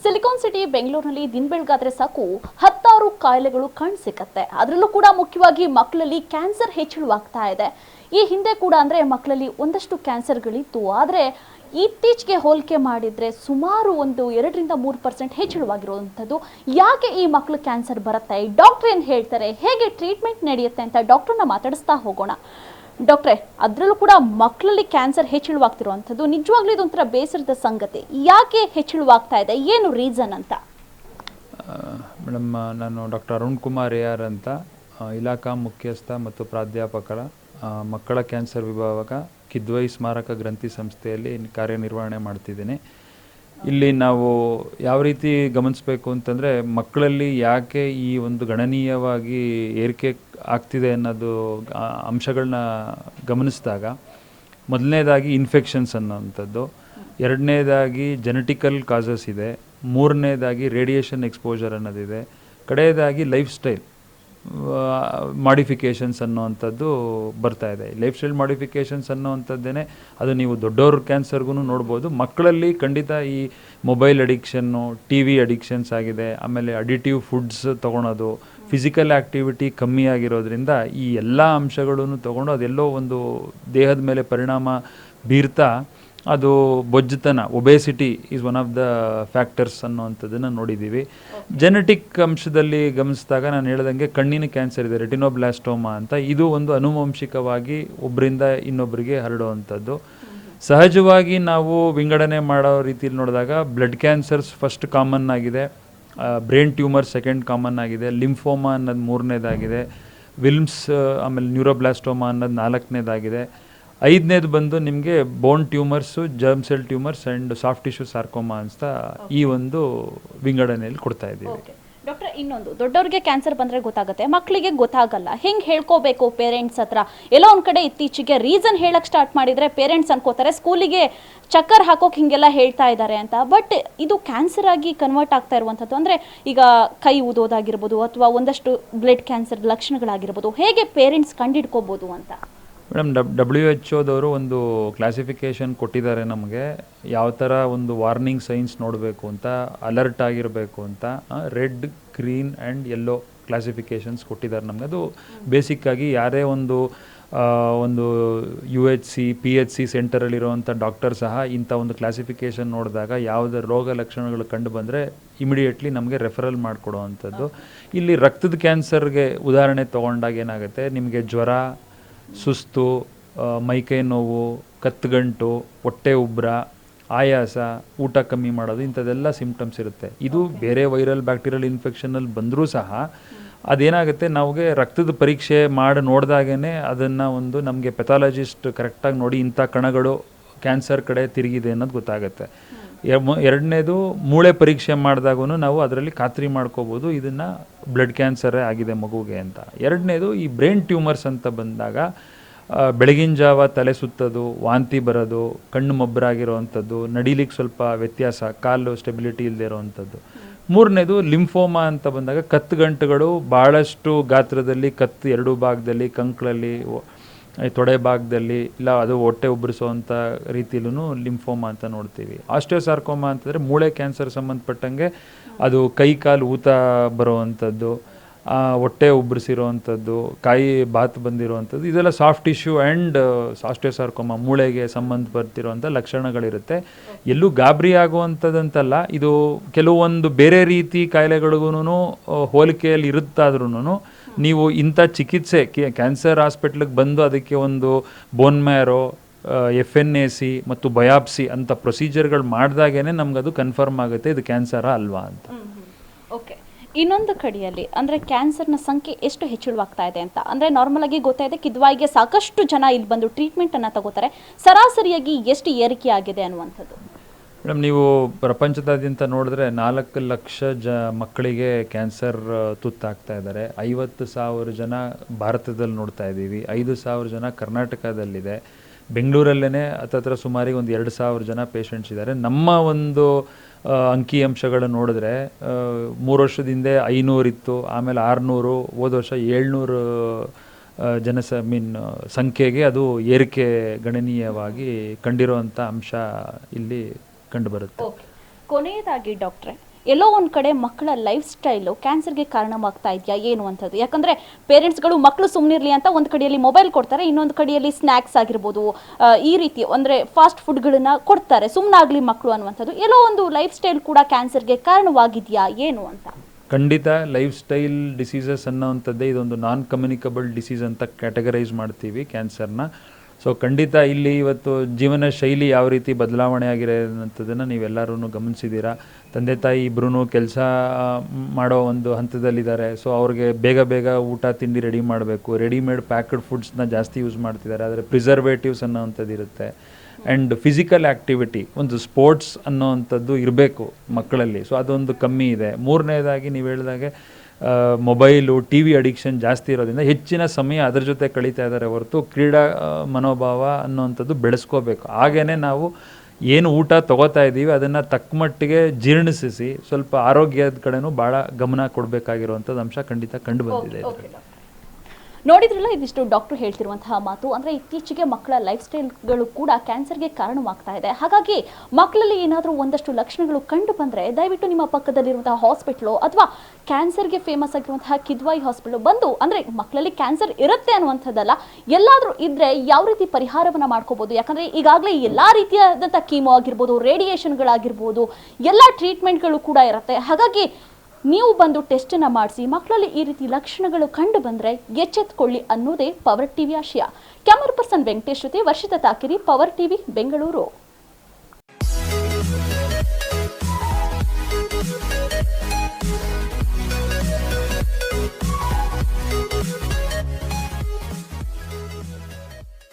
Silicon city ಬೆಂಗಳೂರಿನಲ್ಲಿ ದಿನ ಬೆಳಗಾದ್ರೆ ಸಾಕು ಹತ್ತಾರು ಕಾಯಿಲೆಗಳು ಕಾಣಿಸಿಕತ್ತೆ. ಅದರಲ್ಲೂ ಕೂಡ ಮುಖ್ಯವಾಗಿ ಮಕ್ಕಳಲ್ಲಿ ಕ್ಯಾನ್ಸರ್ ಹೆಚ್ಚಳವಾಗ್ತಾ ಇದೆ. ಈ ಹಿಂದೆ ಕೂಡ ಅಂದ್ರೆ ಮಕ್ಕಳಲ್ಲಿ ಒಂದಷ್ಟು ಕ್ಯಾನ್ಸರ್ಗಳಿತ್ತು, ಆದರೆ ಇತ್ತೀಚೆಗೆ ಹೋಲಿಕೆ ಮಾಡಿದ್ರೆ ಸುಮಾರು 2-3% ಹೆಚ್ಚಳವಾಗಿರುವಂಥದ್ದು. ಯಾಕೆ ಈ ಮಕ್ಕಳು ಕ್ಯಾನ್ಸರ್ ಬರುತ್ತೆ, ಡಾಕ್ಟರ್ ಏನು ಹೇಳ್ತಾರೆ, ಹೇಗೆ ಟ್ರೀಟ್ಮೆಂಟ್ ನಡೆಯುತ್ತೆ ಅಂತ ಡಾಕ್ಟರ್ನ ಮಾತಾಡಿಸ್ತಾ ಹೋಗೋಣ. ಡಾಕ್ಟ್ರೆ, ಅದರಲ್ಲೂ ಕೂಡ ಮಕ್ಕಳಲ್ಲಿ ಕ್ಯಾನ್ಸರ್ ಹೆಚ್ಚಳವಾಗ್ತಿರುವಂಥದ್ದು ನಿಜವಾಗ್ಲೂ ಇದೊಂಥರ ಬೇಸರದ ಸಂಗತಿ. ಯಾಕೆ ಹೆಚ್ಚಳವಾಗ್ತಾ ಇದೆ, ಏನು ರೀಸನ್ ಅಂತ? ಮೇಡಮ್, ನಾನು ಡಾಕ್ಟರ್ ಅರುಣ್ ಕುಮಾರ್ AR ಅಂತ, ಇಲಾಖಾ ಮುಖ್ಯಸ್ಥ ಮತ್ತು ಪ್ರಾಧ್ಯಾಪಕರ ಮಕ್ಕಳ ಕ್ಯಾನ್ಸರ್ ವಿಭಾಗ, ಕಿದ್ವೈ ಸ್ಮಾರಕ ಗ್ರಂಥಿ ಸಂಸ್ಥೆಯಲ್ಲಿ ಕಾರ್ಯನಿರ್ವಹಣೆ ಮಾಡ್ತಿದ್ದೀನಿ. ಇಲ್ಲಿ ನಾವು ಯಾವ ರೀತಿ ಗಮನಿಸಬೇಕು ಅಂತಂದರೆ, ಮಕ್ಕಳಲ್ಲಿ ಯಾಕೆ ಈ ಒಂದು ಗಣನೀಯವಾಗಿ ಏರಿಕೆ ಆಗ್ತಿದೆ ಅನ್ನೋದು ಅಂಶಗಳನ್ನ ಗಮನಿಸಿದಾಗ, ಮೊದಲನೇದಾಗಿ ಇನ್ಫೆಕ್ಷನ್ಸ್ ಅನ್ನೋವಂಥದ್ದು, ಎರಡನೇದಾಗಿ ಜೆನೆಟಿಕಲ್ ಕಾಸಸ್ ಇದೆ, ಮೂರನೇದಾಗಿ ರೇಡಿಯೇಷನ್ ಎಕ್ಸ್ಪೋಜರ್ ಅನ್ನೋದಿದೆ, ಕಡೆಯದಾಗಿ ಲೈಫ್ ಸ್ಟೈಲ್ ಮಾಡಿಫಿಕೇಷನ್ಸ್ ಅನ್ನೋವಂಥದ್ದು ಬರ್ತಾ ಇದೆ. ಲೈಫ್ ಸ್ಟೈಲ್ ಮಾಡಿಫಿಕೇಷನ್ಸ್ ಅನ್ನೋವಂಥದ್ದೇನೆ ಅದು ನೀವು ದೊಡ್ಡವ್ರ ಕ್ಯಾನ್ಸರ್ಗೂ ನೋಡ್ಬೋದು. ಮಕ್ಕಳಲ್ಲಿ ಖಂಡಿತ ಈ ಮೊಬೈಲ್ ಅಡಿಕ್ಷನ್ನು, TV ಅಡಿಕ್ಷನ್ಸ್ ಆಗಿದೆ, ಆಮೇಲೆ ಅಡಿಟಿವ್ ಫುಡ್ಸ್ ತೊಗೊಳೋದು, ಫಿಸಿಕಲ್ ಆ್ಯಕ್ಟಿವಿಟಿ ಕಮ್ಮಿ ಆಗಿರೋದ್ರಿಂದ ಈ ಎಲ್ಲ ಅಂಶಗಳನ್ನು ತೊಗೊಂಡು ಅದೆಲ್ಲೋ ಒಂದು ದೇಹದ ಮೇಲೆ ಪರಿಣಾಮ ಬೀರ್ತಾ ಅದು ಬೊಜ್ಜುತನ, obesity is one of the factors ಅನ್ನೋವಂಥದ್ದನ್ನು ನೋಡಿದ್ದೀವಿ. ಜೆನೆಟಿಕ್ ಅಂಶದಲ್ಲಿ ಗಮನಿಸಿದಾಗ ನಾನು ಹೇಳ್ದಂಗೆ ಕಣ್ಣಿನ ಕ್ಯಾನ್ಸರ್ ಇದೆ, ರೆಟಿನೋಬ್ಲಾಸ್ಟೋಮಾ ಅಂತ. ಇದು ಒಂದು ಅನುವಂಶಿಕವಾಗಿ ಒಬ್ಬರಿಂದ ಇನ್ನೊಬ್ಬರಿಗೆ ಹರಡುವಂಥದ್ದು. ಸಹಜವಾಗಿ ನಾವು ವಿಂಗಡಣೆ ಮಾಡೋ ರೀತಿಯಲ್ಲಿ ನೋಡಿದಾಗ ಬ್ಲಡ್ ಕ್ಯಾನ್ಸರ್ಸ್ ಫಸ್ಟ್ ಕಾಮನ್ ಆಗಿದೆ, ಬ್ರೈನ್ ಟ್ಯೂಮರ್ ಸೆಕೆಂಡ್ ಕಾಮನ್ ಆಗಿದೆ, ಲಿಂಫೋಮಾ ಅನ್ನೋದು ಮೂರನೇದಾಗಿದೆ, ವಿಲ್ಮ್ಸ್ ಆಮೇಲೆ ನ್ಯೂರೋಬ್ಲಾಸ್ಟೋಮಾ ಅನ್ನೋದು ನಾಲ್ಕನೇದಾಗಿದೆ, ಐದನೇದು ಬಂದು ನಿಮಗೆ bone tumours, germ cell tumours and soft tissue sarcoma ಅಂತ ಈ ಒಂದು ವಿಂಗಡಣೆಯಲ್ಲಿ ಕೊಡ್ತಾ ಇದ್ದೀವಿ. ಡಾಕ್ಟರ್, ಇನ್ನೊಂದು, ದೊಡ್ಡವ್ರಿಗೆ ಕ್ಯಾನ್ಸರ್ ಬಂದರೆ ಗೊತ್ತಾಗುತ್ತೆ, ಮಕ್ಕಳಿಗೆ ಗೊತ್ತಾಗಲ್ಲ. ಹೆಂಗೆ ಹೇಳ್ಕೋಬೇಕು ಪೇರೆಂಟ್ಸ್ ಹತ್ರ? ಎಲ್ಲೋ ಒಂದು ಕಡೆ ಇತ್ತೀಚೆಗೆ ರೀಸನ್ ಹೇಳಕ್ಕೆ ಸ್ಟಾರ್ಟ್ ಮಾಡಿದರೆ ಪೇರೆಂಟ್ಸ್ ಅನ್ಕೋತಾರೆ ಸ್ಕೂಲಿಗೆ ಚಕ್ಕರ್ ಹಾಕೋಕೆ ಹಿಂಗೆಲ್ಲ ಹೇಳ್ತಾ ಇದ್ದಾರೆ ಅಂತ. ಬಟ್ ಇದು ಕ್ಯಾನ್ಸರ್ ಆಗಿ ಕನ್ವರ್ಟ್ ಆಗ್ತಾ ಇರುವಂಥದ್ದು. ಅಂದರೆ ಈಗ ಕೈ ಊದೋದಾಗಿರ್ಬೋದು ಅಥವಾ ಒಂದಷ್ಟು ಬ್ಲಡ್ ಕ್ಯಾನ್ಸರ್ ಲಕ್ಷಣಗಳಾಗಿರ್ಬೋದು, ಹೇಗೆ ಪೇರೆಂಟ್ಸ್ ಕಂಡಿಡ್ಕೋಬೋದು ಅಂತ? ಮೇಡಮ್, WHO ಒಂದು ಕ್ಲಾಸಿಫಿಕೇಷನ್ ಕೊಟ್ಟಿದ್ದಾರೆ ನಮಗೆ, ಯಾವ ಥರ ಒಂದು ವಾರ್ನಿಂಗ್ ಸೈನ್ಸ್ ನೋಡಬೇಕು ಅಂತ, ಅಲರ್ಟ್ ಆಗಿರಬೇಕು ಅಂತ. ರೆಡ್, ಗ್ರೀನ್ ಆ್ಯಂಡ್ ಯೆಲ್ಲೋ ಕ್ಲಾಸಿಫಿಕೇಷನ್ಸ್ ಕೊಟ್ಟಿದ್ದಾರೆ ನಮಗೆ. ಅದು ಬೇಸಿಕ್ಕಾಗಿ ಯಾರೇ ಒಂದು UHC PHC ಸೆಂಟರಲ್ಲಿರುವಂಥ ಡಾಕ್ಟರ್ ಸಹ ಇಂಥ ಒಂದು ಕ್ಲಾಸಿಫಿಕೇಷನ್ ನೋಡಿದಾಗ ಯಾವುದೇ ರೋಗ ಲಕ್ಷಣಗಳು ಕಂಡು ಬಂದರೆ ಇಮಿಡಿಯೇಟ್ಲಿ ನಮಗೆ ರೆಫರಲ್ ಮಾಡಿಕೊಡುವಂಥದ್ದು. ಇಲ್ಲಿ ರಕ್ತದ ಕ್ಯಾನ್ಸರ್ಗೆ ಉದಾಹರಣೆ ತೊಗೊಂಡಾಗ ಏನಾಗುತ್ತೆ, ನಿಮಗೆ ಜ್ವರ, ಸುಸ್ತು, ಮೈಕೈ ನೋವು, ಕತ್ತುಗಂಟು, ಹೊಟ್ಟೆ ಉಬ್ಬರ, ಆಯಾಸ, ಊಟ ಕಮ್ಮಿ ಮಾಡೋದು, ಇಂಥದ್ದೆಲ್ಲ ಸಿಂಪ್ಟಮ್ಸ್ ಇರುತ್ತೆ. ಇದು ಬೇರೆ ವೈರಲ್ ಬ್ಯಾಕ್ಟೀರಿಯಲ್ ಇನ್ಫೆಕ್ಷನಲ್ಲಿ ಬಂದರೂ ಸಹ ಅದೇನಾಗುತ್ತೆ, ನಮಗೆ ರಕ್ತದ ಪರೀಕ್ಷೆ ಮಾಡಿ ನೋಡಿದಾಗೇ ಅದನ್ನು ಒಂದು ನಮಗೆ ಪೆಥಾಲಜಿಸ್ಟ್ ಕರೆಕ್ಟಾಗಿ ನೋಡಿ ಇಂಥ ಕಣಗಳು ಕ್ಯಾನ್ಸರ್ ಕಡೆ ತಿರುಗಿದೆ ಅನ್ನೋದು ಗೊತ್ತಾಗುತ್ತೆ. ಎರಡನೇದು, ಮೂಳೆ ಪರೀಕ್ಷೆ ಮಾಡಿದಾಗೂ ನಾವು ಅದರಲ್ಲಿ ಖಾತ್ರಿ ಮಾಡ್ಕೋಬೋದು ಇದನ್ನು ಬ್ಲಡ್ ಕ್ಯಾನ್ಸರೇ ಆಗಿದೆ ಮಗುಗೆ ಅಂತ. ಎರಡನೇದು, ಈ ಬ್ರೈನ್ ಟ್ಯೂಮರ್ಸ್ ಅಂತ ಬಂದಾಗ ಬೆಳಗಿನ ಜಾವ ತಲೆ ಸುತ್ತೋದು, ವಾಂತಿ ಬರೋದು, ಕಣ್ಣು ಮೊಬ್ಬರಾಗಿರೋವಂಥದ್ದು, ನಡಿಲಿಕ್ಕೆ ಸ್ವಲ್ಪ ವ್ಯತ್ಯಾಸ, ಕಾಲು ಸ್ಟೆಬಿಲಿಟಿ ಇಲ್ಲದೆ ಇರೋವಂಥದ್ದು. ಮೂರನೇದು, ಲಿಂಫೋಮಾ ಅಂತ ಬಂದಾಗ ಕತ್ತುಗಂಟುಗಳು ಭಾಳಷ್ಟು ಗಾತ್ರದಲ್ಲಿ, ಕತ್ತು ಎರಡೂ ಭಾಗದಲ್ಲಿ, ಕಂಕ್ಳಲ್ಲಿ, ತೊಡೆ ಭಾಗದಲ್ಲಿ, ಇಲ್ಲ ಅದು ಹೊಟ್ಟೆ ಉಬ್ಬರಿಸೋವಂಥ ರೀತಿಯಲ್ಲೂ ಲಿಂಫೋಮಾ ಅಂತ ನೋಡ್ತೀವಿ. ಆಸ್ಟಿಯೋಸಾರ್ಕೋಮಾ ಅಂತಂದರೆ ಮೂಳೆ ಕ್ಯಾನ್ಸರ್ ಸಂಬಂಧಪಟ್ಟಂಗೆ ಅದು ಕೈ ಕಾಲು ಊತ ಬರೋವಂಥದ್ದು, ಹೊಟ್ಟೆ ಉಬ್ಬರಿಸಿರೋವಂಥದ್ದು, ಕಾಯಿ ಬಾತ್ ಬಂದಿರೋವಂಥದ್ದು, ಇದೆಲ್ಲ ಸಾಫ್ಟ್ ಟಿಶ್ಯೂ ಆ್ಯಂಡ್ ಆಸ್ಟಿಯೋಸಾರ್ಕೋಮಾ ಮೂಳೆಗೆ ಸಂಬಂಧ ಬರ್ತಿರೋವಂಥ ಲಕ್ಷಣಗಳಿರುತ್ತೆ. ಎಲ್ಲೂ ಗಾಬರಿ ಆಗುವಂಥದ್ದಂತಲ್ಲ, ಇದು ಕೆಲವೊಂದು ಬೇರೆ ರೀತಿ ಕಾಯಿಲೆಗಳಿಗೂ ಹೋಲಿಕೆಯಲ್ಲಿ ಇರುತ್ತಾದ್ರೂ ನೀವು ಇಂಥ ಚಿಕಿತ್ಸೆ ಕ್ಯಾನ್ಸರ್ ಹಾಸ್ಪಿಟ್ಲಿಗೆ ಬಂದು ಅದಕ್ಕೆ ಒಂದು ಬೋನ್ ಮ್ಯಾರೋ, FNAC ಮತ್ತು ಬಯಾಪ್ಸಿ ಅಂತ ಪ್ರೊಸೀಜರ್ಗಳು ಮಾಡಿದಾಗೇ ನಮಗದು ಕನ್ಫರ್ಮ್ ಆಗುತ್ತೆ ಇದು ಕ್ಯಾನ್ಸರಾ ಅಲ್ವಾ ಅಂತ. ಓಕೆ, ಇನ್ನೊಂದು ಕಡೆಯಲ್ಲಿ ಅಂದರೆ ಕ್ಯಾನ್ಸರ್ನ ಸಂಖ್ಯೆ ಎಷ್ಟು ಹೆಚ್ಚಳವಾಗ್ತಾ ಇದೆ ಅಂತ. ಅಂದರೆ ನಾರ್ಮಲ್ ಆಗಿ ಗೊತ್ತಾಯಿದೆ, ಕಿದ್ವಾಯಿಗೆ ಸಾಕಷ್ಟು ಜನ ಇಲ್ಲಿ ಬಂದು ಟ್ರೀಟ್ಮೆಂಟನ್ನು ತಗೋತಾರೆ. ಸರಾಸರಿಯಾಗಿ ಎಷ್ಟು ಏರಿಕೆ ಆಗಿದೆ ಅನ್ನುವಂಥದ್ದು? ಮೇಡಮ್, ನೀವು ಪ್ರಪಂಚದಾದ್ಯಂತ ನೋಡಿದ್ರೆ 4 ಲಕ್ಷ ಮಕ್ಕಳಿಗೆ ಕ್ಯಾನ್ಸರ್ ತುತ್ತಾಗ್ತಾ ಇದ್ದಾರೆ. 50,000 ಜನ ಭಾರತದಲ್ಲಿ ನೋಡ್ತಾ ಇದ್ದೀವಿ, 5,000 ಜನ ಕರ್ನಾಟಕದಲ್ಲಿದೆ. ಬೆಂಗಳೂರಲ್ಲೇ ಹತ್ತತ್ರ ಸುಮಾರಿಗೆ ಒಂದು 2,000 ಜನ ಪೇಷಂಟ್ಸ್ ಇದ್ದಾರೆ. ನಮ್ಮ ಒಂದು ಅಂಕಿಅಂಶಗಳು ನೋಡಿದ್ರೆ 3 ವರ್ಷದ ಹಿಂದೆ 500 ಇತ್ತು, ಆಮೇಲೆ 600, ಹೋದ ವರ್ಷ 700 ಸಂಖ್ಯೆಗೆ ಅದು ಏರಿಕೆ ಗಣನೀಯವಾಗಿ ಕಂಡಿರುವಂಥ ಅಂಶ ಇಲ್ಲಿ ಕಂಡುಬರುತ್ತೆ. ಕೊನೆಯದಾಗಿ ಡಾಕ್ಟ್ರೆ, ಎಲ್ಲೋ ಒಂದು ಕಡೆ ಮಕ್ಕಳ ಲೈಫ್ ಸ್ಟೈಲು ಕ್ಯಾನ್ಸರ್ಗೆ ಕಾರಣವಾಗ್ತಾ ಇದೆಯಾ ಏನು ಅಂತದ್ದು? ಯಾಕಂದರೆ ಪೇರೆಂಟ್ಸ್ಗಳು ಮಕ್ಕಳು ಸುಮ್ಮನಿರಲಿ ಅಂತ ಒಂದು ಕಡೆಯಲ್ಲಿ ಮೊಬೈಲ್ ಕೊಡ್ತಾರೆ, ಇನ್ನೊಂದು ಕಡೆಯಲ್ಲಿ ಸ್ನ್ಯಾಕ್ಸ್ ಆಗಿರ್ಬೋದು, ಈ ರೀತಿ ಅಂದರೆ ಫಾಸ್ಟ್ ಫುಡ್ಗಳನ್ನ ಕೊಡ್ತಾರೆ, ಸುಮ್ಮನಾಗಲಿ ಮಕ್ಕಳು ಅನ್ನುವಂಥದ್ದು. ಎಲ್ಲೋ ಒಂದು ಲೈಫ್ ಸ್ಟೈಲ್ ಕೂಡ ಕ್ಯಾನ್ಸರ್ಗೆ ಕಾರಣವಾಗಿದೆಯಾ ಏನು ಅಂತ? ಖಂಡಿತ ಲೈಫ್ ಸ್ಟೈಲ್ ಡಿಸೀಸಸ್ ಅನ್ನೋವಂಥದ್ದೇ ಇದೊಂದು ನಾನ್ ಕಮ್ಯುನಿಕಬಲ್ ಡಿಸೀಸ್ ಅಂತ ಕ್ಯಾಟಗರೈಸ್ ಮಾಡ್ತೀವಿ ಕ್ಯಾನ್ಸರ್ನ. ಸೊ ಖಂಡಿತ ಇಲ್ಲಿ ಇವತ್ತು ಜೀವನ ಶೈಲಿ ಯಾವ ರೀತಿ ಬದಲಾವಣೆ ಆಗಿರೋಂಥದ್ದನ್ನು ನೀವೆಲ್ಲರೂ ಗಮನಿಸಿದ್ದೀರಾ. ತಂದೆ ತಾಯಿ ಇಬ್ಬರೂ ಕೆಲಸ ಮಾಡೋ ಒಂದು ಹಂತದಲ್ಲಿದ್ದಾರೆ. ಸೊ ಅವ್ರಿಗೆ ಬೇಗ ಬೇಗ ಊಟ ತಿಂಡಿ ರೆಡಿ ಮಾಡಬೇಕು, ರೆಡಿಮೇಡ್ ಪ್ಯಾಕ್ಡ್ ಫುಡ್ಸ್ನ ಜಾಸ್ತಿ ಯೂಸ್ ಮಾಡ್ತಿದ್ದಾರೆ. ಆದರೆ ಪ್ರಿಸರ್ವೇಟಿವ್ಸ್ ಅನ್ನೋವಂಥದ್ದು ಇರುತ್ತೆ. ಆ್ಯಂಡ್ ಫಿಸಿಕಲ್ ಆ್ಯಕ್ಟಿವಿಟಿ, ಒಂದು ಸ್ಪೋರ್ಟ್ಸ್ ಅನ್ನೋವಂಥದ್ದು ಇರಬೇಕು ಮಕ್ಕಳಲ್ಲಿ. ಸೊ ಅದೊಂದು ಕಮ್ಮಿ ಇದೆ. ಮೂರನೇದಾಗಿ ನೀವು ಹೇಳಿದಾಗೆ ಮೊಬೈಲು ಟಿ ವಿ ಅಡಿಕ್ಷನ್ ಜಾಸ್ತಿ ಇರೋದ್ರಿಂದ ಹೆಚ್ಚಿನ ಸಮಯ ಅದರ ಜೊತೆ ಕಳೀತಾ ಇದ್ದಾರೆ ಹೊರತು ಕ್ರೀಡಾ ಮನೋಭಾವ ಅನ್ನೋವಂಥದ್ದು ಬೆಳೆಸ್ಕೋಬೇಕು. ಹಾಗೇ ನಾವು ಏನು ಊಟ ತೊಗೋತಾ ಇದ್ದೀವಿ ಅದನ್ನು ತಕ್ಕ ಮಟ್ಟಿಗೆ ಜೀರ್ಣಿಸಿ ಸ್ವಲ್ಪ ಆರೋಗ್ಯದ ಕಡೆನೂ ಭಾಳ ಗಮನ ಕೊಡಬೇಕಾಗಿರುವಂಥದ್ದು ಅಂಶ ಖಂಡಿತ ಕಂಡು ಬಂದಿದೆ. ನೋಡಿದ್ರಲ್ಲ, ಇದಿಷ್ಟು ಡಾಕ್ಟರ್ ಹೇಳ್ತಿರುವಂತಹ ಮಾತು. ಅಂದರೆ ಇತ್ತೀಚೆಗೆ ಮಕ್ಕಳ ಲೈಫ್ ಸ್ಟೈಲ್ಗಳು ಕೂಡ ಕ್ಯಾನ್ಸರ್ಗೆ ಕಾರಣವಾಗ್ತಾ ಇದೆ. ಹಾಗಾಗಿ ಮಕ್ಕಳಲ್ಲಿ ಏನಾದರೂ ಒಂದಷ್ಟು ಲಕ್ಷಣಗಳು ಕಂಡು ಬಂದರೆ ದಯವಿಟ್ಟು ನಿಮ್ಮ ಪಕ್ಕದಲ್ಲಿರುವಂತಹ ಹಾಸ್ಪಿಟ್ಲು ಅಥವಾ ಕ್ಯಾನ್ಸರ್ಗೆ ಫೇಮಸ್ ಆಗಿರುವಂತಹ ಕಿದ್ವಾಯಿ ಹಾಸ್ಪಿಟ್ಲು ಬಂದು, ಅಂದರೆ ಮಕ್ಕಳಲ್ಲಿ ಕ್ಯಾನ್ಸರ್ ಇರುತ್ತೆ ಅನ್ನುವಂಥದ್ದಲ್ಲ, ಎಲ್ಲಾದರೂ ಇದ್ದರೆ ಯಾವ ರೀತಿ ಪರಿಹಾರವನ್ನು ಮಾಡ್ಕೋಬೋದು. ಯಾಕಂದರೆ ಈಗಾಗಲೇ ಎಲ್ಲ ರೀತಿಯಾದಂಥ ಕೀಮೋ ಆಗಿರ್ಬೋದು, ರೇಡಿಯೇಷನ್ಗಳಾಗಿರ್ಬೋದು, ಎಲ್ಲ ಟ್ರೀಟ್ಮೆಂಟ್ಗಳು ಕೂಡ ಇರುತ್ತೆ. ಹಾಗಾಗಿ ನೀವು ಬಂದು ಟೆಸ್ಟನ್ನು ಮಾಡಿಸಿ, ಮಕ್ಕಳಲ್ಲಿ ಈ ರೀತಿ ಲಕ್ಷಣಗಳು ಕಂಡು ಬಂದರೆ ಎಚ್ಚೆತ್ತುಕೊಳ್ಳಿ ಅನ್ನೋದೇ ಪವರ್ ಟಿವಿ ಆಶಯ. ಕ್ಯಾಮರಾ ಪರ್ಸನ್ ವೆಂಕಟೇಶ್ ಜೊತೆ ವರ್ಷಿತಾ ತಾಕಿರಿ, ಪವರ್ ಟಿವಿ, ಬೆಂಗಳೂರು.